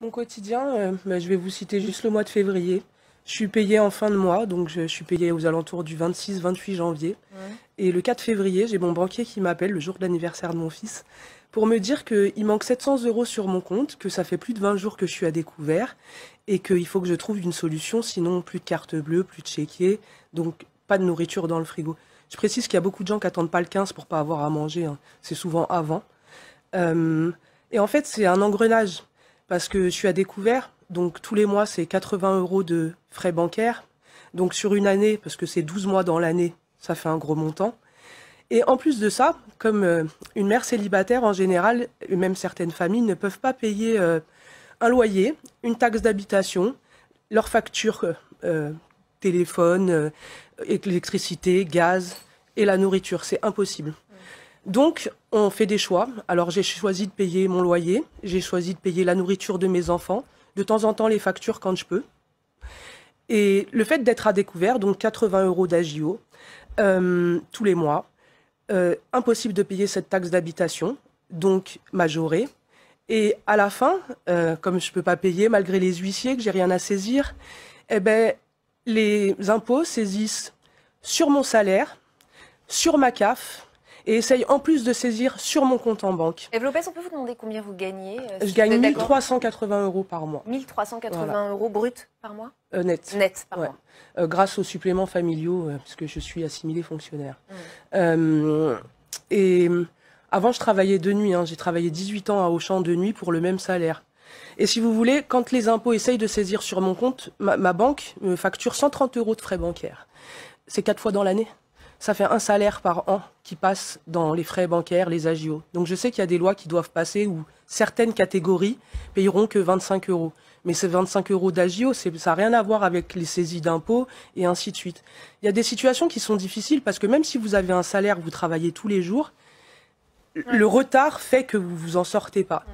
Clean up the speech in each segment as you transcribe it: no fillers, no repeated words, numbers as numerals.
Mon quotidien, je vais vous citer juste le mois de février. Je suis payée en fin de mois, donc je suis payée aux alentours du 26-28 janvier. Ouais. Et le 4 février, j'ai mon banquier qui m'appelle le jour de l'anniversaire de mon fils pour me dire qu'il manque 700 € sur mon compte, que ça fait plus de 20 jours que je suis à découvert et qu'il faut que je trouve une solution, sinon plus de carte bleue, plus de chéquier, donc pas de nourriture dans le frigo. Je précise qu'il y a beaucoup de gens qui attendent pas le 15 pour pas avoir à manger, hein. C'est souvent avant. Et en fait, c'est un engrenage parce que je suis à découvert, donc tous les mois, c'est 80 € de frais bancaires. Donc sur une année, parce que c'est 12 mois dans l'année, ça fait un gros montant. Et en plus de ça, comme une mère célibataire en général, et même certaines familles ne peuvent pas payer un loyer, une taxe d'habitation, leurs factures téléphone, électricité, gaz et la nourriture. C'est impossible. Donc, on fait des choix. Alors, j'ai choisi de payer mon loyer, j'ai choisi de payer la nourriture de mes enfants, de temps en temps les factures quand je peux. Et le fait d'être à découvert, donc 80 € d'AGIO tous les mois, impossible de payer cette taxe d'habitation, donc majorée. Et à la fin, comme je ne peux pas payer malgré les huissiers, que j'ai rien à saisir, eh ben, les impôts saisissent sur mon salaire, sur ma CAF, et essayent en plus de saisir sur mon compte en banque. Eve Lopez, on peut vous demander combien vous gagnez Je gagne 1 380 € par mois. 1 380 € brut par mois Net. Net par Ouais. mois. Grâce aux suppléments familiaux, puisque je suis assimilée fonctionnaire. Et avant, je travaillais de nuit. J'ai travaillé 18 ans à Auchan de nuit pour le même salaire. Et si vous voulez, quand les impôts essayent de saisir sur mon compte, ma banque me facture 130 € de frais bancaires. C'est 4 fois dans l'année. Ça fait un salaire par an qui passe dans les frais bancaires, les agios. Donc je sais qu'il y a des lois qui doivent passer où certaines catégories payeront que 25 €. Mais ces 25 € d'agio, ça n'a rien à voir avec les saisies d'impôts et ainsi de suite. Il y a des situations qui sont difficiles parce que même si vous avez un salaire, vous travaillez tous les jours, le retard fait que vous vous en sortez pas.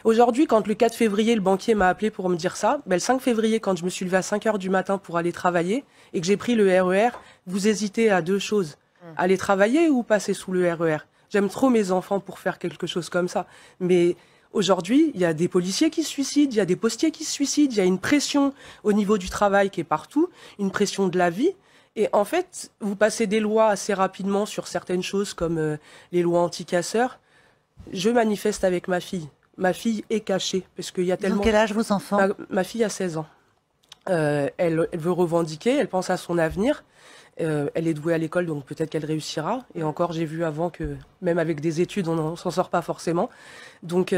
Aujourd'hui, quand le 4 février, le banquier m'a appelé pour me dire ça, le 5 février, quand je me suis levée à 5 h du matin pour aller travailler et que j'ai pris le RER, vous hésitez à deux choses. Aller travailler ou passer sous le RER. J'aime trop mes enfants pour faire quelque chose comme ça. Mais aujourd'hui, il y a des policiers qui se suicident, il y a des postiers qui se suicident, il y a une pression au niveau du travail qui est partout, une pression de la vie. Et en fait, vous passez des lois assez rapidement sur certaines choses comme les lois anti-casseurs. Je manifeste avec ma fille. Ma fille est cachée parce qu'il y a tellement... Ils ont quel âge vos enfants? Ma fille a 16 ans. Elle veut revendiquer, elle pense à son avenir. Elle est douée à l'école, donc peut-être qu'elle réussira. Et encore, j'ai vu avant que même avec des études, on ne s'en sort pas forcément. Donc,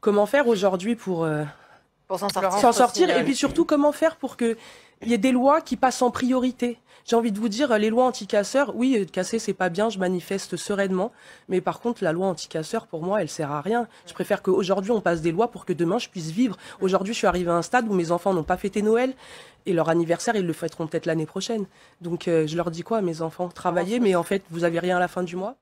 comment faire aujourd'hui pour s'en sortir? Et puis surtout, comment faire pour qu'il y ait des lois qui passent en priorité? J'ai envie de vous dire, les lois anti-casseurs, oui, casser, c'est pas bien, je manifeste sereinement. Mais par contre, la loi anti-casseurs, pour moi, elle sert à rien. Je préfère qu'aujourd'hui, on passe des lois pour que demain, je puisse vivre. Aujourd'hui, je suis arrivée à un stade où mes enfants n'ont pas fêté Noël. Et leur anniversaire, ils le fêteront peut-être l'année prochaine. Donc, je leur dis quoi à mes enfants? Travaillez, mais en fait, vous avez rien à la fin du mois.